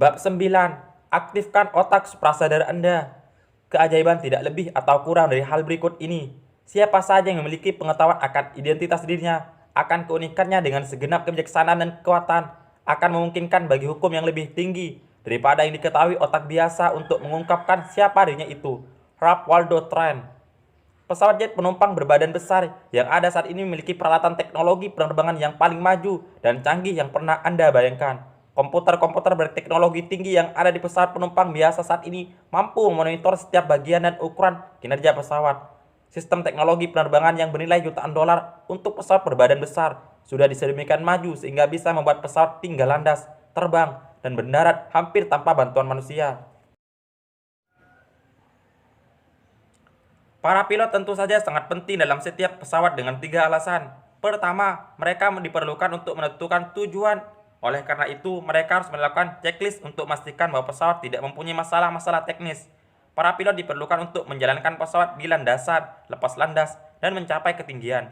Bab 9. Aktifkan otak suprasadar Anda. Keajaiban tidak lebih atau kurang dari hal berikut ini. Siapa saja yang memiliki pengetahuan akan identitas dirinya, akan keunikannya dengan segenap kebijaksanaan dan kekuatan, akan memungkinkan bagi hukum yang lebih tinggi daripada yang diketahui otak biasa untuk mengungkapkan siapa dirinya itu. Ralph Waldo Trent. Pesawat jet penumpang berbadan besar yang ada saat ini memiliki peralatan teknologi penerbangan yang paling maju dan canggih yang pernah Anda bayangkan. Komputer-komputer berteknologi tinggi yang ada di pesawat penumpang biasa saat ini mampu memonitor setiap bagian dan ukuran kinerja pesawat. Sistem teknologi penerbangan yang bernilai jutaan dolar untuk pesawat berbadan besar sudah sedemikian maju sehingga bisa membuat pesawat tinggal landas, terbang, dan mendarat hampir tanpa bantuan manusia. Para pilot tentu saja sangat penting dalam setiap pesawat dengan 3 alasan. Pertama, mereka diperlukan untuk menentukan tujuan. Oleh karena itu, mereka harus melakukan checklist untuk memastikan bahwa pesawat tidak mempunyai masalah-masalah teknis. Para pilot diperlukan untuk menjalankan pesawat di landasan, lepas landas, dan mencapai ketinggian.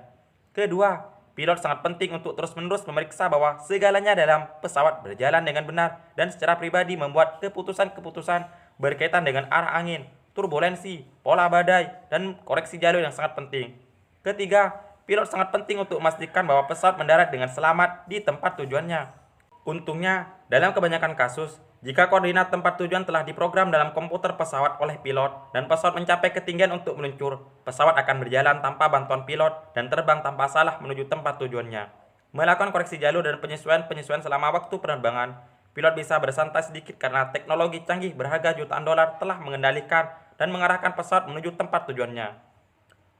Kedua, pilot sangat penting untuk terus-menerus memeriksa bahwa segalanya dalam pesawat berjalan dengan benar dan secara pribadi membuat keputusan-keputusan berkaitan dengan arah angin, turbulensi, pola badai, dan koreksi jalur yang sangat penting. Ketiga, pilot sangat penting untuk memastikan bahwa pesawat mendarat dengan selamat di tempat tujuannya. Untungnya, dalam kebanyakan kasus, jika koordinat tempat tujuan telah diprogram dalam komputer pesawat oleh pilot dan pesawat mencapai ketinggian untuk meluncur, pesawat akan berjalan tanpa bantuan pilot dan terbang tanpa salah menuju tempat tujuannya. Melakukan koreksi jalur dan penyesuaian selama waktu penerbangan, pilot bisa bersantai sedikit karena teknologi canggih berharga jutaan dolar telah mengendalikan dan mengarahkan pesawat menuju tempat tujuannya.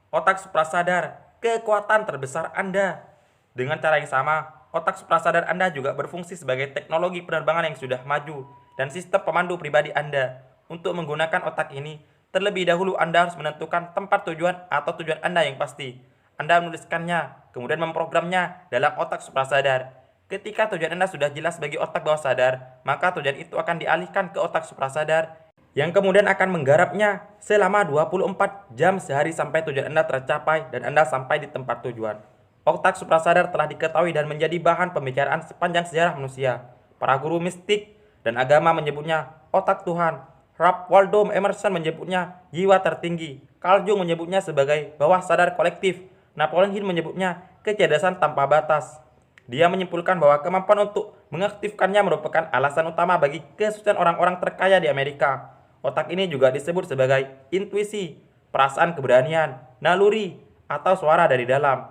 Otak suprasadar, kekuatan terbesar Anda. Dengan cara yang sama, otak suprasadar Anda juga berfungsi sebagai teknologi penerbangan yang sudah maju dan sistem pemandu pribadi Anda. Untuk menggunakan otak ini, terlebih dahulu Anda harus menentukan tempat tujuan atau tujuan Anda yang pasti. Anda menuliskannya, kemudian memprogramnya dalam otak suprasadar. Ketika tujuan Anda sudah jelas bagi otak bawah sadar, maka tujuan itu akan dialihkan ke otak suprasadar yang kemudian akan menggarapnya selama 24 jam sehari sampai tujuan Anda tercapai dan Anda sampai di tempat tujuan. Otak suprasadar telah diketahui dan menjadi bahan pembicaraan sepanjang sejarah manusia. Para guru mistik dan agama menyebutnya otak Tuhan. Ralph Waldo Emerson menyebutnya jiwa tertinggi. Carl Jung menyebutnya sebagai bawah sadar kolektif. Napoleon Hill menyebutnya kecerdasan tanpa batas. Dia menyimpulkan bahwa kemampuan untuk mengaktifkannya merupakan alasan utama bagi kesuksesan orang-orang terkaya di Amerika. Otak ini juga disebut sebagai intuisi, perasaan keberanian, naluri, atau suara dari dalam.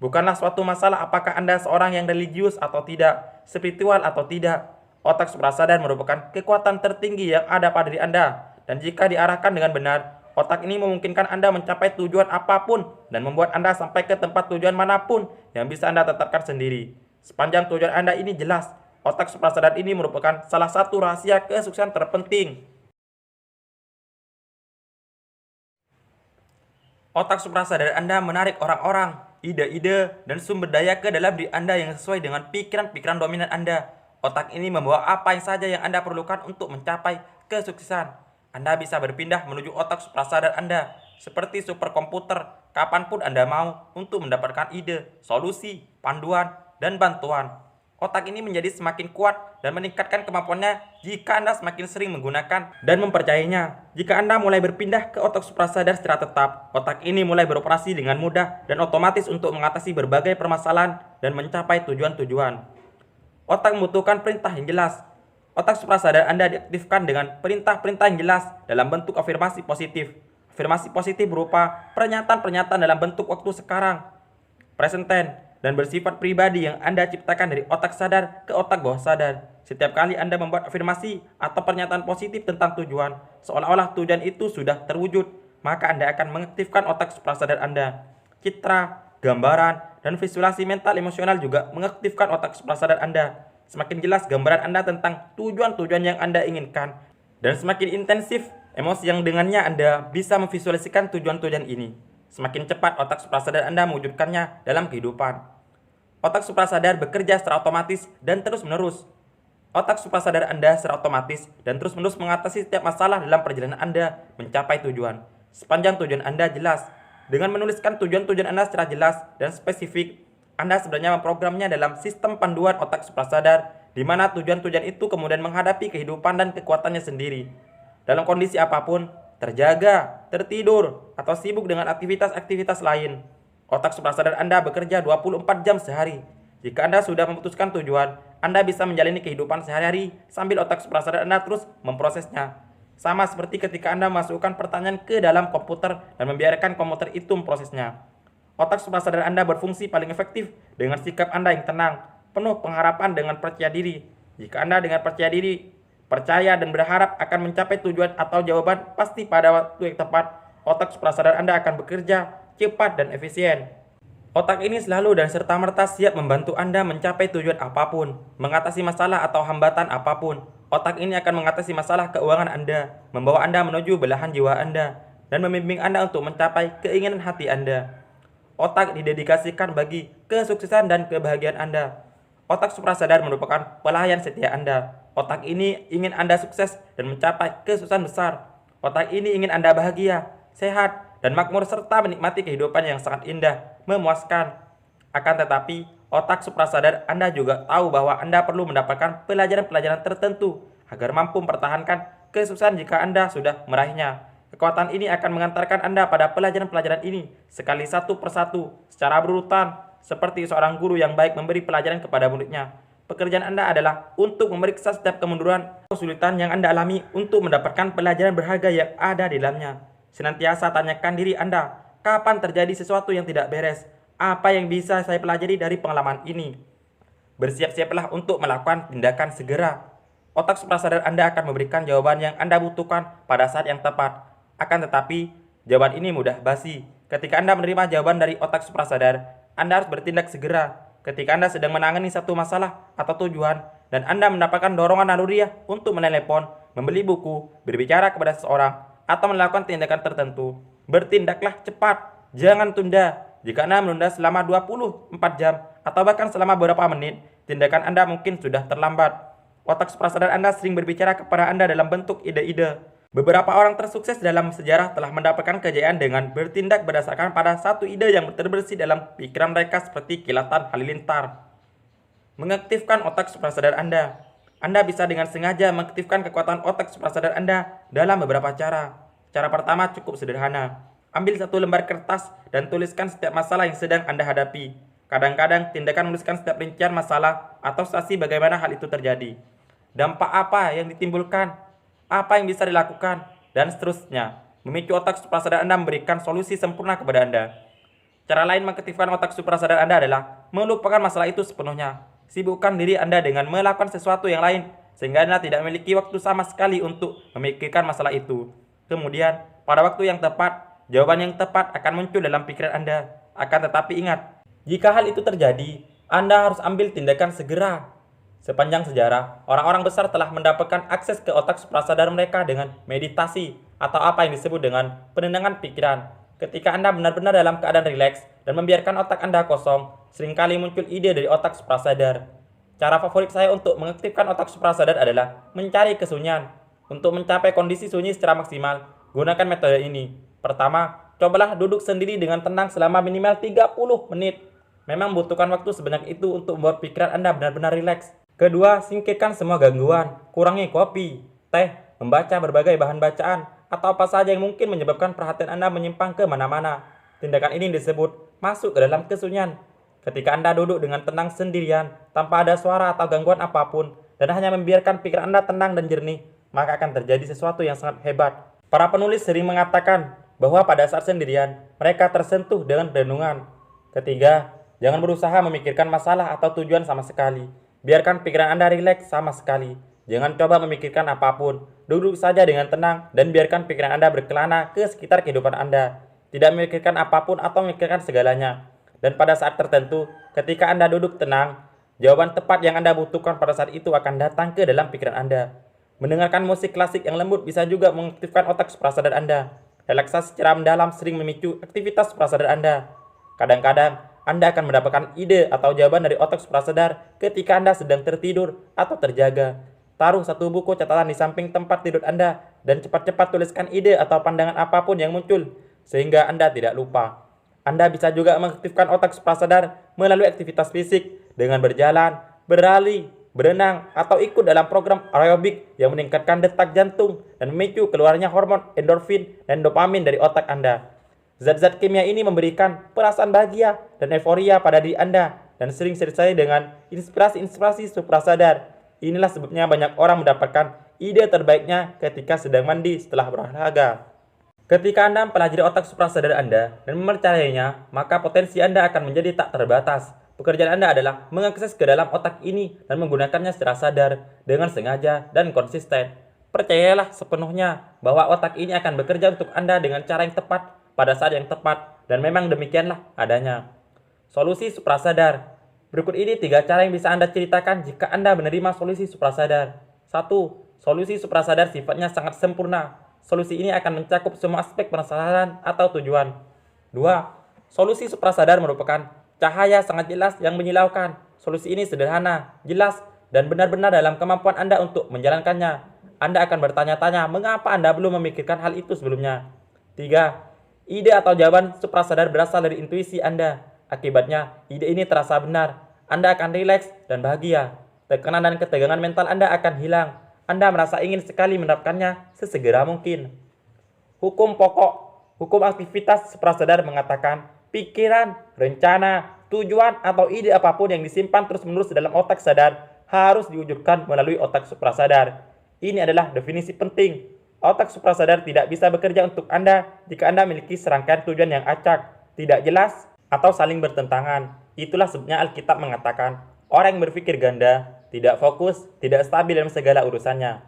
Bukanlah suatu masalah apakah Anda seorang yang religius atau tidak, spiritual atau tidak. Otak suprasadar merupakan kekuatan tertinggi yang ada pada diri Anda. Dan jika diarahkan dengan benar, otak ini memungkinkan Anda mencapai tujuan apapun dan membuat Anda sampai ke tempat tujuan manapun yang bisa Anda tetapkan sendiri. Sepanjang tujuan Anda ini jelas, otak suprasadar ini merupakan salah satu rahasia kesuksesan terpenting. Otak suprasadar Anda menarik orang-orang, ide-ide, dan sumber daya ke dalam diri Anda yang sesuai dengan pikiran-pikiran dominan Anda. Otak ini membawa apa yang saja yang Anda perlukan untuk mencapai kesuksesan. Anda bisa berpindah menuju otak suprasadar Anda, seperti superkomputer, kapanpun Anda mau untuk mendapatkan ide, solusi, panduan, dan bantuan. Otak ini menjadi semakin kuat dan meningkatkan kemampuannya jika Anda semakin sering menggunakan dan mempercayainya. Jika Anda mulai berpindah ke otak suprasadar secara tetap, otak ini mulai beroperasi dengan mudah dan otomatis untuk mengatasi berbagai permasalahan dan mencapai tujuan-tujuan. Otak membutuhkan perintah yang jelas. Otak suprasadar Anda diaktifkan dengan perintah-perintah yang jelas dalam bentuk afirmasi positif. Afirmasi positif berupa pernyataan-pernyataan dalam bentuk waktu sekarang, present tense, dan bersifat pribadi yang Anda ciptakan dari otak sadar ke otak bawah sadar. Setiap kali Anda membuat afirmasi atau pernyataan positif tentang tujuan, seolah-olah tujuan itu sudah terwujud, maka Anda akan mengaktifkan otak suprasadar Anda. Citra, gambaran, dan visualisasi mental emosional juga mengaktifkan otak suprasadar Anda. Semakin jelas gambaran Anda tentang tujuan-tujuan yang Anda inginkan, dan semakin intensif emosi yang dengannya Anda bisa memvisualisasikan tujuan-tujuan ini. Semakin cepat otak suprasadar Anda mewujudkannya dalam kehidupan. Otak suprasadar bekerja secara otomatis dan terus-menerus. Otak suprasadar Anda secara otomatis dan terus-menerus mengatasi setiap masalah dalam perjalanan Anda mencapai tujuan. Sepanjang tujuan Anda jelas, dengan menuliskan tujuan-tujuan Anda secara jelas dan spesifik, Anda sebenarnya memprogramnya dalam sistem panduan otak suprasadar di mana tujuan-tujuan itu kemudian menghadapi kehidupan dan kekuatannya sendiri. Dalam kondisi apapun, terjaga, tertidur, atau sibuk dengan aktivitas-aktivitas lain, otak suprasadar Anda bekerja 24 jam sehari. Jika Anda sudah memutuskan tujuan, Anda bisa menjalani kehidupan sehari-hari sambil otak suprasadar Anda terus memprosesnya. Sama seperti ketika Anda memasukkan pertanyaan ke dalam komputer dan membiarkan komputer itu memprosesnya. Otak suprasadar Anda berfungsi paling efektif dengan sikap Anda yang tenang, penuh pengharapan dengan percaya diri. Jika Anda dengan percaya diri, percaya dan berharap akan mencapai tujuan atau jawaban pasti pada waktu yang tepat, otak suprasadar Anda akan bekerja cepat dan efisien. Otak ini selalu dan serta-merta siap membantu Anda mencapai tujuan apapun, mengatasi masalah atau hambatan apapun. Otak ini akan mengatasi masalah keuangan Anda, membawa Anda menuju belahan jiwa Anda, dan membimbing Anda untuk mencapai keinginan hati Anda. Otak didedikasikan bagi kesuksesan dan kebahagiaan Anda. Otak suprasadar merupakan pelayan setia Anda. Otak ini ingin Anda sukses dan mencapai kesuksesan besar. Otak ini ingin Anda bahagia, sehat, dan makmur serta menikmati kehidupan yang sangat indah, memuaskan. Akan tetapi, otak suprasadar Anda juga tahu bahwa Anda perlu mendapatkan pelajaran-pelajaran tertentu agar mampu mempertahankan kesuksesan jika Anda sudah meraihnya. Kekuatan ini akan mengantarkan Anda pada pelajaran-pelajaran ini sekali satu persatu secara berurutan, seperti seorang guru yang baik memberi pelajaran kepada muridnya. Pekerjaan Anda adalah untuk memeriksa setiap kemunduran atau kesulitan yang Anda alami untuk mendapatkan pelajaran berharga yang ada di dalamnya. Senantiasa tanyakan diri Anda, kapan terjadi sesuatu yang tidak beres? Apa yang bisa saya pelajari dari pengalaman ini? Bersiap-siaplah untuk melakukan tindakan segera. Otak suprasadar Anda akan memberikan jawaban yang Anda butuhkan pada saat yang tepat. Akan tetapi, jawaban ini mudah basi. Ketika Anda menerima jawaban dari otak suprasadar, Anda harus bertindak segera. Ketika Anda sedang menangani satu masalah atau tujuan, dan Anda mendapatkan dorongan naluriah untuk menelepon, membeli buku, berbicara kepada seseorang, atau melakukan tindakan tertentu, bertindaklah cepat, jangan tunda. Jika Anda menunda selama 24 jam atau bahkan selama beberapa menit, tindakan Anda mungkin sudah terlambat. Otak suprasadar Anda sering berbicara kepada Anda dalam bentuk ide-ide. Beberapa orang tersukses dalam sejarah telah mendapatkan kejayaan dengan bertindak berdasarkan pada satu ide yang terbersih dalam pikiran mereka seperti kilatan halilintar. Mengaktifkan otak suprasadar Anda. Anda bisa dengan sengaja mengaktifkan kekuatan otak suprasadar Anda dalam beberapa cara. Cara pertama cukup sederhana. Ambil satu lembar kertas dan tuliskan setiap masalah yang sedang Anda hadapi. Kadang-kadang tindakan menuliskan setiap rincian masalah atau situasi bagaimana hal itu terjadi. Dampak apa yang ditimbulkan, apa yang bisa dilakukan, dan seterusnya. Memicu otak suprasadar Anda memberikan solusi sempurna kepada Anda. Cara lain mengaktifkan otak suprasadar Anda adalah melupakan masalah itu sepenuhnya. Sibukkan diri Anda dengan melakukan sesuatu yang lain, sehingga Anda tidak memiliki waktu sama sekali untuk memikirkan masalah itu. Kemudian, pada waktu yang tepat, jawaban yang tepat akan muncul dalam pikiran Anda. Akan tetapi ingat, jika hal itu terjadi, Anda harus ambil tindakan segera. Sepanjang sejarah, orang-orang besar telah mendapatkan akses ke otak suprasadar mereka dengan meditasi atau apa yang disebut dengan penenangan pikiran. Ketika Anda benar-benar dalam keadaan rileks dan membiarkan otak Anda kosong, seringkali muncul ide dari otak suprasadar. Cara favorit saya untuk mengaktifkan otak suprasadar adalah mencari kesunyian. Untuk mencapai kondisi sunyi secara maksimal, gunakan metode ini. Pertama, cobalah duduk sendiri dengan tenang selama minimal 30 menit. Memang membutuhkan waktu sebanyak itu untuk membuat pikiran Anda benar-benar rileks. Kedua, singkirkan semua gangguan. Kurangi kopi, teh, membaca berbagai bahan bacaan, atau apa saja yang mungkin menyebabkan perhatian Anda menyimpang ke mana-mana. Tindakan ini disebut masuk ke dalam kesunyian. Ketika Anda duduk dengan tenang sendirian, tanpa ada suara atau gangguan apapun, dan hanya membiarkan pikiran Anda tenang dan jernih, maka akan terjadi sesuatu yang sangat hebat. Para penulis sering mengatakan bahwa pada saat sendirian, mereka tersentuh dengan renungan. Ketiga, jangan berusaha memikirkan masalah atau tujuan sama sekali. Biarkan pikiran Anda rileks sama sekali. Jangan coba memikirkan apapun. Duduk saja dengan tenang dan biarkan pikiran Anda berkelana ke sekitar kehidupan Anda. Tidak memikirkan apapun atau memikirkan segalanya. Dan pada saat tertentu, ketika Anda duduk tenang, jawaban tepat yang Anda butuhkan pada saat itu akan datang ke dalam pikiran Anda. Mendengarkan musik klasik yang lembut bisa juga mengaktifkan otak suprasadar Anda. Relaksasi secara mendalam sering memicu aktivitas suprasadar Anda. Kadang-kadang, Anda akan mendapatkan ide atau jawaban dari otak suprasadar ketika Anda sedang tertidur atau terjaga. Taruh satu buku catatan di samping tempat tidur Anda dan cepat-cepat tuliskan ide atau pandangan apapun yang muncul, sehingga Anda tidak lupa. Anda bisa juga mengaktifkan otak suprasadar melalui aktivitas fisik dengan berjalan, berlari, berenang, atau ikut dalam program aerobik yang meningkatkan detak jantung dan memicu keluarnya hormon endorfin dan dopamin dari otak Anda. Zat-zat kimia ini memberikan perasaan bahagia dan euforia pada diri Anda dan sering disertai dengan inspirasi-inspirasi suprasadar. Inilah sebabnya banyak orang mendapatkan ide terbaiknya ketika sedang mandi setelah berolahraga. Ketika Anda mempelajari otak suprasadar Anda dan mempercayainya, maka potensi Anda akan menjadi tak terbatas. Pekerjaan Anda adalah mengakses ke dalam otak ini dan menggunakannya secara sadar, dengan sengaja, dan konsisten. Percayalah sepenuhnya bahwa otak ini akan bekerja untuk Anda dengan cara yang tepat, pada saat yang tepat, dan memang demikianlah adanya. Solusi suprasadar. Berikut ini 3 cara yang bisa Anda ceritakan jika Anda menerima solusi suprasadar. 1. Solusi suprasadar sifatnya sangat sempurna. Solusi ini akan mencakup semua aspek permasalahan atau tujuan. 2. Solusi suprasadar merupakan cahaya sangat jelas yang menyilaukan. Solusi ini sederhana, jelas, dan benar-benar dalam kemampuan Anda untuk menjalankannya. Anda akan bertanya-tanya mengapa Anda belum memikirkan hal itu sebelumnya. 3. Ide atau jawaban suprasadar berasal dari intuisi Anda. Akibatnya, ide ini terasa benar. Anda akan rileks dan bahagia. Tekanan dan ketegangan mental Anda akan hilang. Anda merasa ingin sekali menerapkannya sesegera mungkin. Hukum pokok. Hukum aktivitas suprasadar mengatakan, pikiran, rencana, tujuan, atau ide apapun yang disimpan terus-menerus dalam otak sadar harus diwujudkan melalui otak suprasadar. Ini adalah definisi penting. Otak suprasadar tidak bisa bekerja untuk Anda jika Anda memiliki serangkaian tujuan yang acak, tidak jelas, atau saling bertentangan. Itulah sebabnya Alkitab mengatakan, orang yang berpikir ganda, tidak fokus, tidak stabil dalam segala urusannya.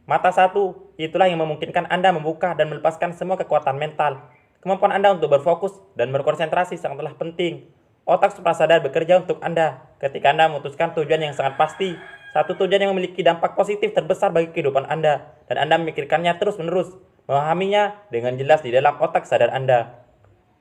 Mata satu, itulah yang memungkinkan Anda membuka dan melepaskan semua kekuatan mental. Kemampuan Anda untuk berfokus dan berkonsentrasi sangatlah penting. Otak suprasadar bekerja untuk Anda ketika Anda memutuskan tujuan yang sangat pasti. Satu tujuan yang memiliki dampak positif terbesar bagi kehidupan Anda. Dan Anda memikirkannya terus-menerus, memahaminya dengan jelas di dalam otak sadar Anda.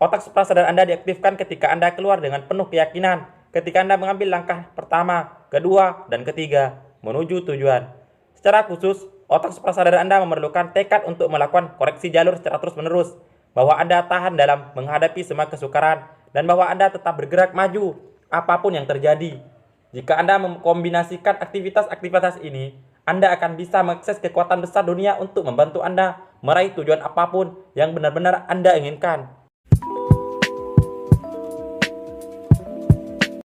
Otak suprasadar Anda diaktifkan ketika Anda keluar dengan penuh keyakinan. Ketika Anda mengambil langkah pertama, kedua, dan ketiga menuju tujuan. Secara khusus, otak suprasadar Anda memerlukan tekad untuk melakukan koreksi jalur secara terus-menerus. Bahwa Anda tahan dalam menghadapi semua kesukaran, dan bahwa Anda tetap bergerak maju, apapun yang terjadi. Jika Anda mengkombinasikan aktivitas-aktivitas ini, Anda akan bisa mengakses kekuatan besar dunia untuk membantu Anda meraih tujuan apapun yang benar-benar Anda inginkan.